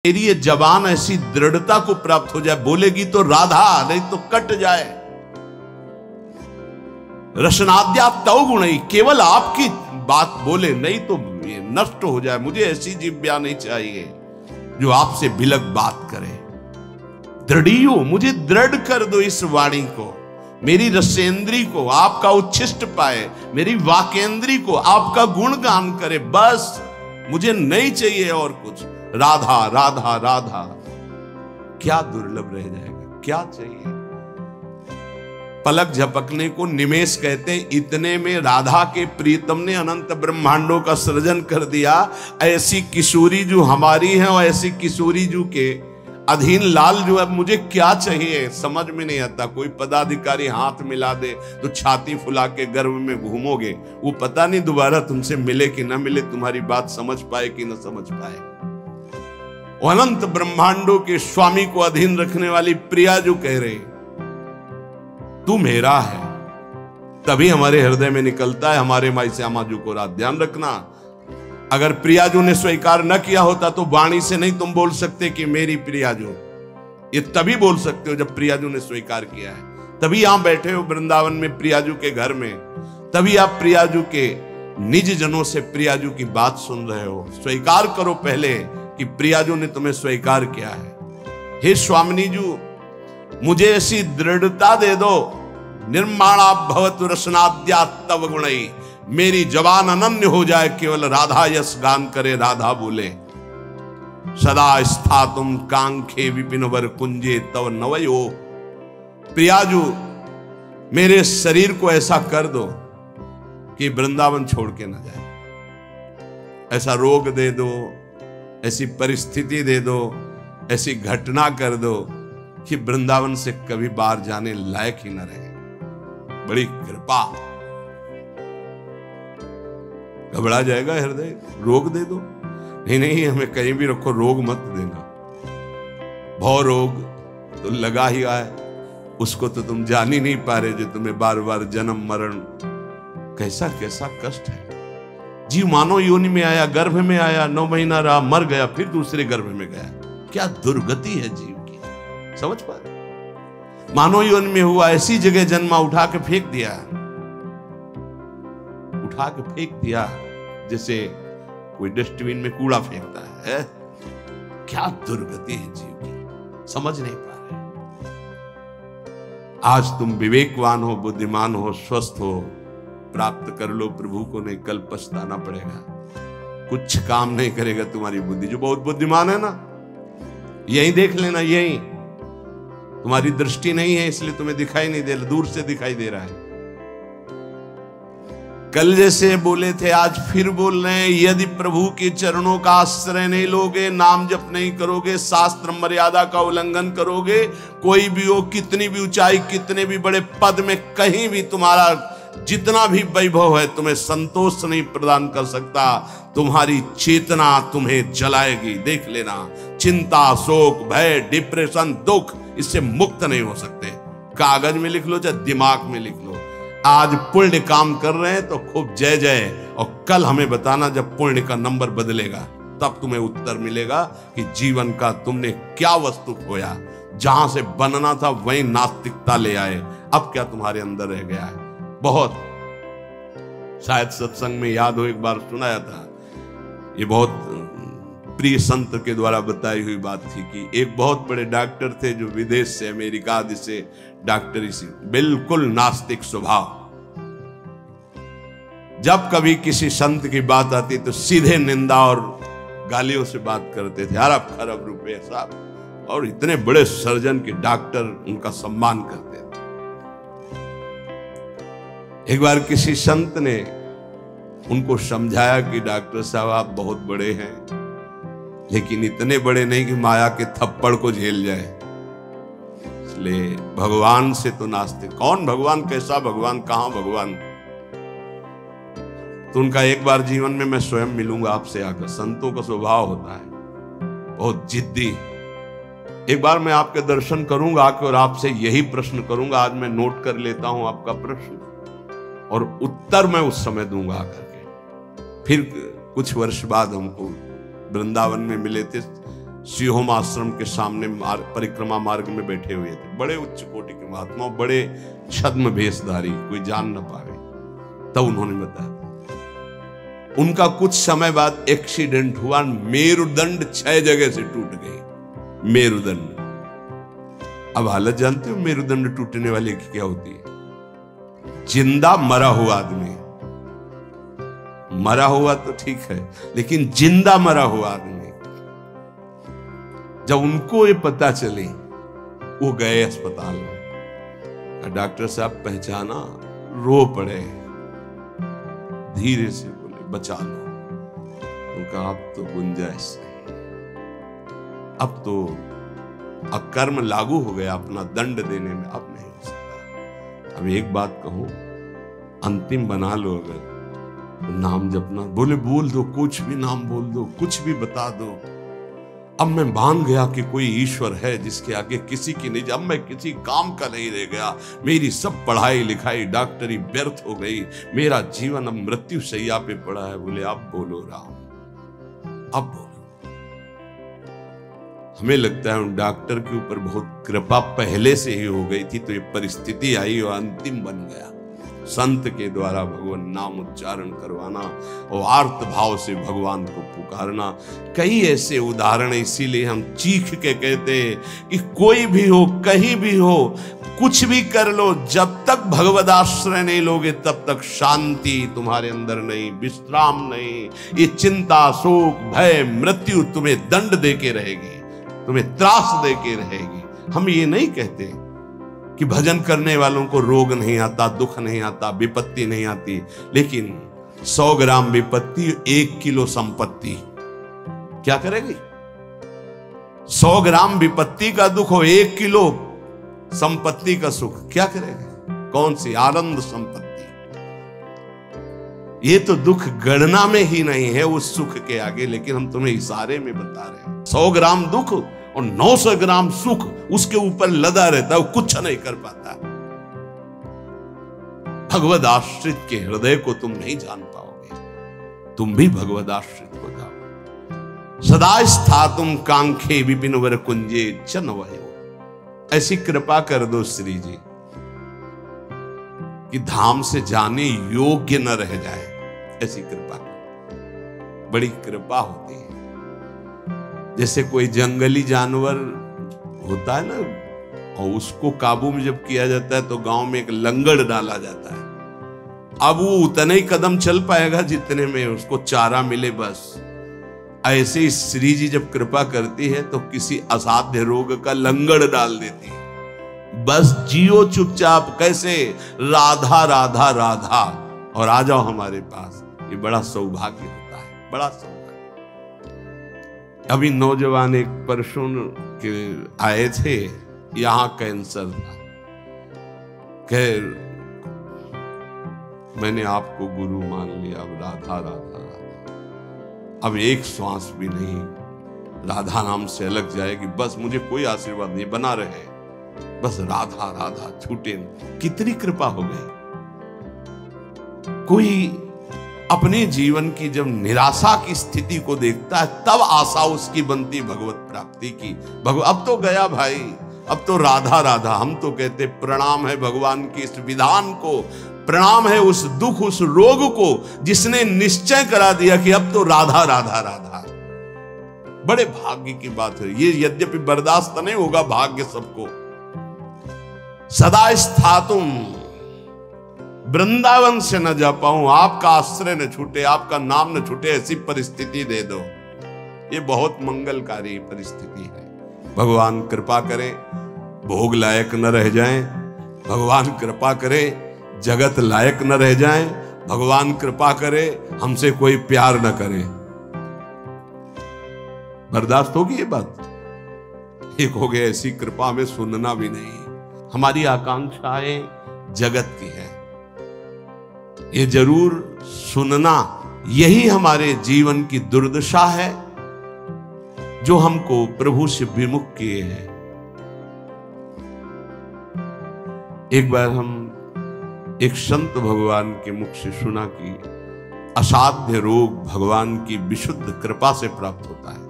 मेरी ये जबान ऐसी दृढ़ता को प्राप्त हो जाए, बोलेगी तो राधा, नहीं तो कट जाए। रसनाद्या तव गुणई, केवल आपकी बात बोले, नहीं तो नष्ट हो जाए। मुझे ऐसी जिह्वा नहीं चाहिए जो आपसे बिलक बात करे। दृढ़ियो, मुझे दृढ़ कर दो इस वाणी को, मेरी रसेंद्री को आपका उच्छिष्ट पाए, मेरी वाकेंद्री को आपका गुणगान करे। बस मुझे नहीं चाहिए और कुछ। राधा राधा राधा, क्या दुर्लभ रह जाएगा, क्या चाहिए। पलक झपकने को निमेष कहते हैं। इतने में राधा के प्रीतम ने अनंत ब्रह्मांडों का सृजन कर दिया। ऐसी किशोरी जो हमारी है और ऐसी किशोरी जो के अधीन लाल जो है, मुझे क्या चाहिए समझ में नहीं आता। कोई पदाधिकारी हाथ मिला दे तो छाती फुला के गर्भ में घूमोगे, वो पता नहीं दोबारा तुमसे मिले कि ना मिले, तुम्हारी बात समझ पाए कि ना समझ पाए। अनंत ब्रह्मांडों के स्वामी को अधीन रखने वाली प्रिया जो कह रहे तू मेरा है, तभी हमारे हृदय में निकलता है हमारे माई श्यामा जी को रात। ध्यान रखना, अगर प्रियाजू ने स्वीकार न किया होता तो वाणी से नहीं तुम बोल सकते कि मेरी प्रियाजू। ये तभी बोल सकते हो जब प्रियाजू ने स्वीकार किया है। तभी यहां बैठे हो वृंदावन में प्रियाजू के घर में, तभी आप प्रियाजू के निज जनों से प्रियाजू की बात सुन रहे हो। स्वीकार करो पहले कि प्रियाजू ने तुम्हें स्वीकार किया है। हे स्वामिनी जू, मुझे ऐसी दृढ़ता दे दो, निर्माणा भवतु रसनाद्या तव गुणई, मेरी जबान अनन्य हो जाए, केवल राधा यश गान करे, राधा बोले। सदा स्थातुम कांखे विपिनवर कुंजे तव नवयो, प्रियाजू मेरे शरीर को ऐसा कर दो कि वृंदावन छोड़ के ना जाए। ऐसा रोग दे दो, ऐसी परिस्थिति दे दो, ऐसी घटना कर दो कि वृंदावन से कभी बाहर जाने लायक ही न रहे। बड़ी कृपा। घबरा जाएगा हृदय, रोग दे दो। नहीं नहीं, हमें कहीं भी रखो, रोग मत देना। भव रोग तो लगा ही आए, उसको तो तुम जान ही नहीं पा रहे, जो तुम्हें बार बार जन्म मरण, कैसा कैसा कष्ट है। जीव मानव योनि में आया, गर्भ में आया, 9 महीना रहा, मर गया, फिर दूसरे गर्भ में गया। क्या दुर्गति है जीव की, समझ पा रहे। मानव योनि में हुआ, ऐसी जगह जन्मा, उठा के फेंक दिया, उठा के फेंक दिया जैसे कोई डस्टबिन में कूड़ा फेंकता है। क्या दुर्गति है जीव की, समझ नहीं पा रहे। आज तुम विवेकवान हो, बुद्धिमान हो, स्वस्थ हो, प्राप्त कर लो प्रभु को, नहीं कल पछताना पड़ेगा। कुछ काम नहीं करेगा तुम्हारी बुद्धि। जो बहुत बुद्धिमान है ना, यही देख लेना, यही तुम्हारी दृष्टि नहीं है इसलिए तुम्हें दिखाई नहीं दे रहा, दूर से दिखाई दे रहा है। कल जैसे बोले थे आज फिर बोल रहे हैं, यदि प्रभु के चरणों का आश्रय नहीं लोगे, नाम जप नहीं करोगे, शास्त्र मर्यादा का उल्लंघन करोगे, कोई भी हो, कितनी भी ऊंचाई, कितने भी बड़े पद में, कहीं भी तुम्हारा जितना भी वैभव है, तुम्हें संतोष नहीं प्रदान कर सकता। तुम्हारी चेतना तुम्हें जलाएगी। देख लेना, चिंता, शोक, भय, डिप्रेशन, दुख, इससे मुक्त नहीं हो सकते। कागज में लिख लो चाहे दिमाग में लिख लो। आज पुण्य काम कर रहे हैं तो खूब जय जय, और कल हमें बताना जब पुण्य का नंबर बदलेगा, तब तुम्हें उत्तर मिलेगा कि जीवन का तुमने क्या वस्तु खोया। जहां से बनना था वहीं नास्तिकता ले आए, अब क्या तुम्हारे अंदर रह गया है। बहुत, शायद सत्संग में याद हो, एक बार सुनाया था, ये बहुत प्रिय संत के द्वारा बताई हुई बात थी कि एक बहुत बड़े डॉक्टर थे जो विदेश से, अमेरिका आदि से डॉक्टरी से, बिल्कुल नास्तिक स्वभाव। जब कभी किसी संत की बात आती तो सीधे निंदा और गालियों से बात करते थे, अरब खरब रुपए साहब, और इतने बड़े सर्जन के डॉक्टर उनका सम्मान करते थे। एक बार किसी संत ने उनको समझाया कि डॉक्टर साहब आप बहुत बड़े हैं, लेकिन इतने बड़े नहीं कि माया के थप्पड़ को झेल जाए, इसलिए भगवान से तो नास्तिक। कौन भगवान, कैसा भगवान, कहां भगवान। तो उनका एक बार जीवन में मैं स्वयं मिलूंगा आपसे आकर। संतों का स्वभाव होता है बहुत जिद्दी। एक बार मैं आपके दर्शन करूंगा आकर और आपसे यही प्रश्न करूंगा। आज मैं नोट कर लेता हूं आपका प्रश्न, और उत्तर मैं उस समय दूंगा आकर के। फिर कुछ वर्ष बाद हमको वृंदावन में मिले थे, सिंहोम आश्रम के सामने परिक्रमा मार्ग में बैठे हुए थे, बड़े उच्च कोटि के महात्मा, बड़े छद्म भेषधारी, कोई जान न पावे। तब उन्होंने बताया उनका कुछ समय बाद एक्सीडेंट हुआ, मेरुदंड 6 जगह से टूट गई। मेरुदंड, अब हालत जानते हो मेरुदंड टूटने वाले की क्या होती है? जिंदा मरा हुआ आदमी, मरा हुआ तो ठीक है, लेकिन जिंदा मरा हुआ आदमी, जब उनको ये पता चली वो गए अस्पताल में। डॉक्टर साहब पहचाना, रो पड़े, धीरे से बोले बचा लो। उनका अब तो गुंजाइश नहीं, अब तो अकर्म लागू हो गया, अपना दंड देने में अब नहीं हो सकता। अब एक बात कहूं, अंतिम बना लो अगर तो नाम जपना। बोले बोल दो, कुछ भी नाम बोल दो, कुछ भी बता दो। अब मैं मान गया कि कोई ईश्वर है जिसके आगे किसी की नहीं, अब मैं किसी काम का नहीं रह गया। मेरी सब पढ़ाई लिखाई डॉक्टरी व्यर्थ हो गई, मेरा जीवन अब मृत्यु शैया पे पड़ा है। बोले अब बोलो राम, अब बोलो। हमें लगता है उन डॉक्टर के ऊपर बहुत कृपा पहले से ही हो गई थी, तो ये परिस्थिति आई और अंतिम बन गया। संत के द्वारा भगवान नाम उच्चारण करवाना और आर्त भाव से भगवान को पुकारना, कई ऐसे उदाहरण, इसीलिए हम चीख के कहते हैं कि कोई भी हो, कहीं भी हो, कुछ भी कर लो, जब तक भगवद आश्रय नहीं लोगे तब तक शांति तुम्हारे अंदर नहीं, विश्राम नहीं। ये चिंता, शोक, भय, मृत्यु तुम्हें दंड देके रहेगी, तुम्हें त्रास देके रहेगी। हम ये नहीं कहते कि भजन करने वालों को रोग नहीं आता, दुख नहीं आता, विपत्ति नहीं आती, लेकिन 100 ग्राम विपत्ति 1 किलो संपत्ति क्या करेगी? 100 ग्राम विपत्ति का दुख हो, 1 किलो संपत्ति का सुख क्या करेगा? कौन सी आनंद संपत्ति? ये तो दुख गणना में ही नहीं है उस सुख के आगे, लेकिन हम तुम्हें इशारे में बता रहे हैं। 100 ग्राम दुख और 900 ग्राम सुख उसके ऊपर लदा रहता है, वो कुछ नहीं कर पाता। भगवद आश्रित के हृदय को तुम नहीं जान पाओगे, तुम भी भगवद आश्रित हो जाओ। सदा स्थातुम कांखे विपिन वर कुंजे चनवयो। ऐसी कृपा कर दो श्री जी कि धाम से जाने योग्य न रह जाए, ऐसी कृपा कर। बड़ी कृपा होती है। जैसे कोई जंगली जानवर होता है ना, और उसको काबू में जब किया जाता है तो गांव में एक लंगड़ डाला जाता है। अब वो उतने ही कदम चल पाएगा जितने में उसको चारा मिले, बस। ऐसे ही श्री जी जब कृपा करती है तो किसी असाध्य रोग का लंगड़ डाल देती है। बस जियो चुपचाप, कैसे? राधा राधा राधा, और आ जाओ हमारे पास। ये बड़ा सौभाग्य होता है, बड़ा सौभाग्य। अभी नौजवान एक परसों के आए थे, यहां कैंसर था। खैर मैंने आपको गुरु मान लिया, अब राधा राधा राधा, अब एक श्वास भी नहीं राधा नाम से अलग जाएगी। बस मुझे कोई आशीर्वाद नहीं, बना रहे बस राधा राधा, छूटे। कितनी कृपा हो गई। कोई अपने जीवन की जब निराशा की स्थिति को देखता है तब आशा उसकी बनती भगवत प्राप्ति की। अब तो गया भाई, अब तो राधा राधा। हम तो कहते प्रणाम है भगवान की इस विधान को, प्रणाम है उस दुख, उस रोग को जिसने निश्चय करा दिया कि अब तो राधा राधा राधा। बड़े भाग्य की बात है ये, यद्यपि बर्दाश्त नहीं होगा भाग्य सबको। सदा स्थातुम, वृंदावन से न जा पाऊं, आपका आश्रय न छूटे, आपका नाम न छूटे, ऐसी परिस्थिति दे दो। ये बहुत मंगलकारी परिस्थिति है। भगवान कृपा करें भोग लायक न रह जाएं, भगवान कृपा करें जगत लायक न रह जाएं, भगवान कृपा करे हमसे कोई प्यार न करे। बर्दाश्त होगी ये बात? एक हो गया, ऐसी कृपा हमें सुनना भी नहीं। हमारी आकांक्षाएं जगत की है, ये जरूर सुनना। यही हमारे जीवन की दुर्दशा है जो हमको प्रभु से विमुख किए हैं। एक बार हम एक संत भगवान के मुख से सुना कि असाध्य रोग भगवान की विशुद्ध कृपा से प्राप्त होता है।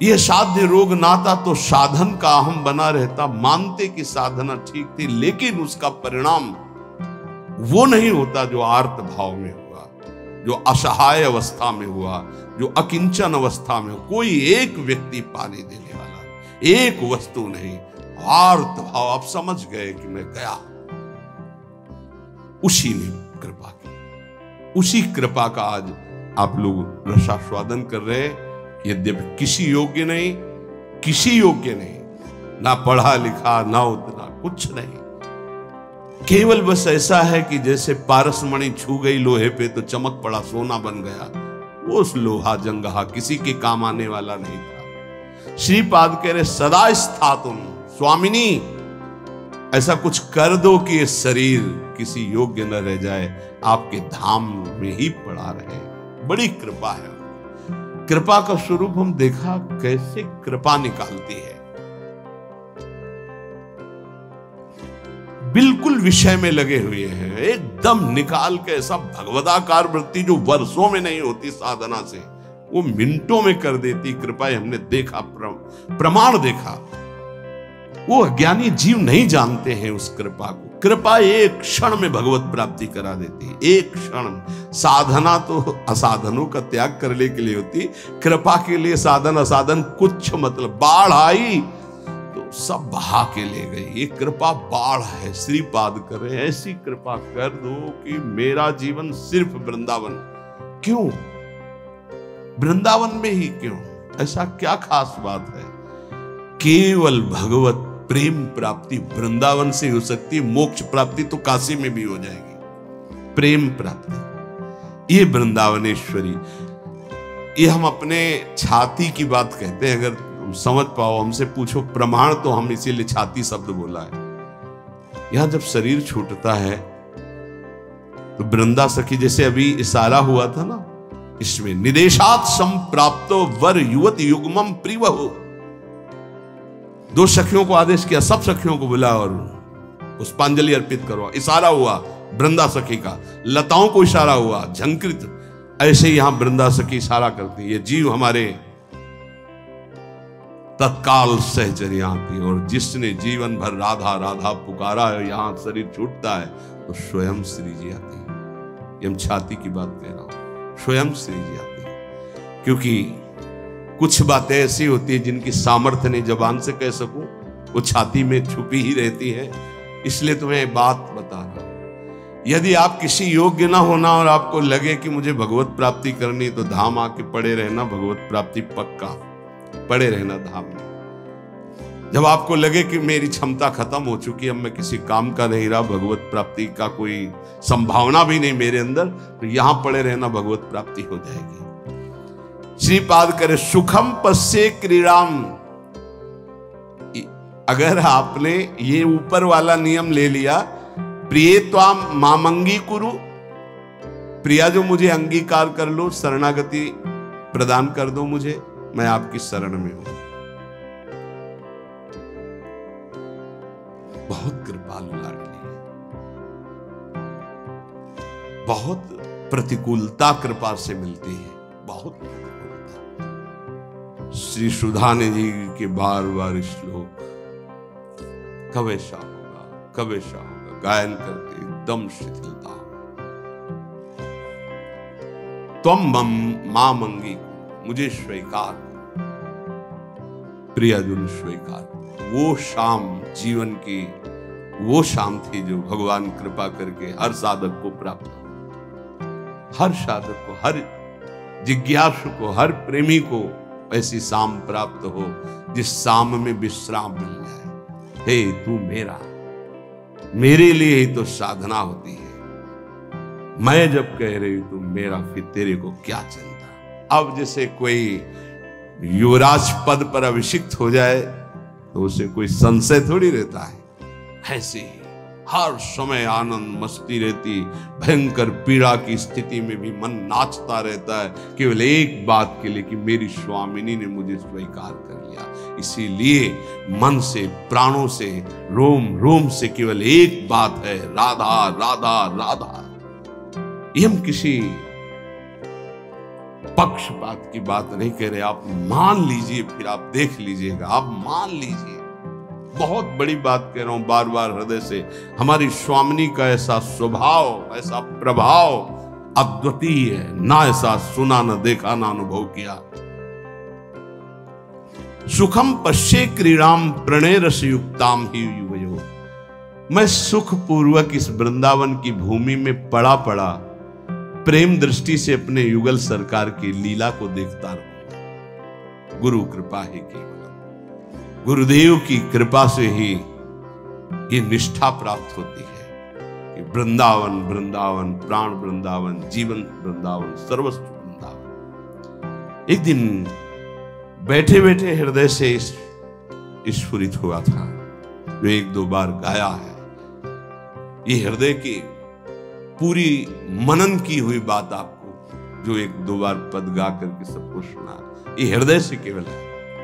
यह साध्य रोग नाता तो साधन का अहम बना रहता। मानते कि साधना ठीक थी, लेकिन उसका परिणाम वो नहीं होता जो आर्त भाव में हुआ, जो असहाय अवस्था में हुआ, जो अकिंचन अवस्था में। कोई एक व्यक्ति पानी देने वाला, एक वस्तु नहीं, आर्त भाव। आप समझ गए कि मैं गया, उसी ने कृपा की। उसी कृपा का आज आप लोग रसास्वादन कर रहे हैं। यद्यपि किसी योग्य नहीं, किसी योग्य नहीं, ना पढ़ा लिखा, ना उतना कुछ नहीं, केवल बस ऐसा है कि जैसे पारसमणि छू गई लोहे पे तो चमक पड़ा, सोना बन गया। वो उस लोहा जंगहा किसी के काम आने वाला नहीं था। श्रीपाद कह रहे सदा स्थातुम स्वामिनी, ऐसा कुछ कर दो कि ये शरीर किसी योग्य न रह जाए, आपके धाम में ही पड़ा रहे। बड़ी कृपा है। कृपा का स्वरूप हम देखा कैसे कृपा निकालती है। बिल्कुल विषय में लगे हुए हैं, एकदम निकाल के ऐसा भगवदाकार वृत्ति जो वर्षों में नहीं होती साधना से, वो मिनटों में कर देती कृपा। हमने देखा, प्रमाण देखा। वो अज्ञानी जीव नहीं जानते हैं उस कृपा को। कृपा एक क्षण में भगवत प्राप्ति करा देती है, एक क्षण। साधना तो असाधनों का त्याग करने के लिए होती, कृपा के लिए साधन असाधन कुछ मतलब। बाढ़ आई तो सब बहा के ले गई। ये कृपा बाढ़ है। श्रीपाद करे ऐसी कृपा कर दो कि मेरा जीवन सिर्फ वृंदावन। क्यों वृंदावन में ही? क्यों? ऐसा क्या खास बात है? केवल भगवत प्रेम प्राप्ति वृंदावन से हो सकती है। मोक्ष प्राप्ति तो काशी में भी हो जाएगी। प्रेम प्राप्ति ये वृंदावनेश्वरी। ये हम अपने छाती की बात कहते हैं। अगर तुम समझ पाओ, हमसे पूछो प्रमाण, तो हम इसीलिए छाती शब्द बोला है। यहां जब शरीर छूटता है तो वृंदा सखी, जैसे अभी इशारा हुआ था ना, इसमें निदेशात संप्राप्तो वर युवती युग्मम प्रिवहु। दो सखियों को आदेश किया, सब सखियों को बुला और पुष्पांजलि अर्पित करो। इशारा हुआ वृंदा सखी का, लताओं को इशारा हुआ, झंकृत। ऐसे यहां वृंदा सखी इशारा करती। ये जीव हमारे तत्काल सहचर्या की, और जिसने जीवन भर राधा राधा पुकारा है, यहां शरीर छूटता है तो स्वयं श्री जी आती है। ये हम छाती की बात कह रहा हूं, स्वयं श्री जी आती है। क्योंकि कुछ बातें ऐसी होती है जिनकी सामर्थ्य नहीं जबान से कह सकूं, वो छाती में छुपी ही रहती है। इसलिए तुम्हें एक बात बता रहा हूं, यदि आप किसी योग्य ना होना और आपको लगे कि मुझे भगवत प्राप्ति करनी, तो धाम आके पड़े रहना। भगवत प्राप्ति पक्का, पड़े रहना धाम में। जब आपको लगे कि मेरी क्षमता खत्म हो चुकी है, अब मैं किसी काम का नहीं रहा, भगवत प्राप्ति का कोई संभावना भी नहीं मेरे अंदर, तो यहां पड़े रहना, भगवत प्राप्ति हो जाएगी। श्रीपाद करे सुखम पश्ये क्रीड़ाम। अगर आपने ये ऊपर वाला नियम ले लिया, प्रिय त्वाम मामंगी कुरु, प्रिया जो मुझे अंगीकार कर लो, शरणागति प्रदान कर दो मुझे, मैं आपकी शरण में हूं। बहुत कृपालु लाडली है, बहुत प्रतिकूलता कृपा से मिलती है, बहुत प्रतिकूलता। श्री सुधाने जी के बार बार श्लोक, कब ऐसा होगा, कब ऐसा होगा, गायन करके एकदम शिथिलता। तुम मां मंगी, मुझे स्वीकार, प्रिय अर्जुन स्वीकार। वो शाम जीवन की वो शाम थी जो भगवान कृपा करके हर साधक को प्राप्त हो। हर साधक को, हर जिज्ञासु को, हर प्रेमी को ऐसी शाम प्राप्त हो जिस शाम में विश्राम मिल जाए। हे तू मेरा, मेरे लिए ही तो साधना होती है। मैं जब कह रही तू मेरा, फिर तेरे को क्या चिंता। अब जैसे कोई युवराज पद पर अभिषिक्त हो जाए तो उसे कोई संशय थोड़ी रहता है। ऐसे ही हर समय आनंद मस्ती रहती, भयंकर पीड़ा की स्थिति में भी मन नाचता रहता है, केवल एक बात के लिए कि मेरी स्वामिनी ने मुझे स्वीकार कर लिया। इसीलिए मन से, प्राणों से, रोम रोम से केवल एक बात है, राधा राधा राधा। ये हम किसी पक्षपात की बात नहीं कह रहे, आप मान लीजिए, फिर आप देख लीजिएगा, आप मान लीजिए। बहुत बड़ी बात कह रहा हूं बार बार हृदय से। हमारी स्वामिनी का ऐसा स्वभाव, ऐसा प्रभाव अद्वितीय है, ना ऐसा सुना, न देखा, ना अनुभव किया। सुखम पश्ये क्रीड़ाम प्रणय रस युक्ताम ही युवयो। मैं सुख पूर्वक इस वृंदावन की भूमि में पड़ा पड़ा प्रेम दृष्टि से अपने युगल सरकार की लीला को देखता रहूंगा। गुरु कृपा है केवल, गुरुदेव की कृपा से ही ये निष्ठा प्राप्त होती है कि वृंदावन वृंदावन, प्राण वृंदावन, जीवन वृंदावन, सर्वस्व वृंदावन। एक दिन बैठे बैठे हृदय से स्फुरित हुआ था, जो एक दो बार गाया है। ये हृदय की पूरी मनन की हुई बात आपको, जो एक दो बार पद गा करके सबको सुना, ये हृदय से केवल है।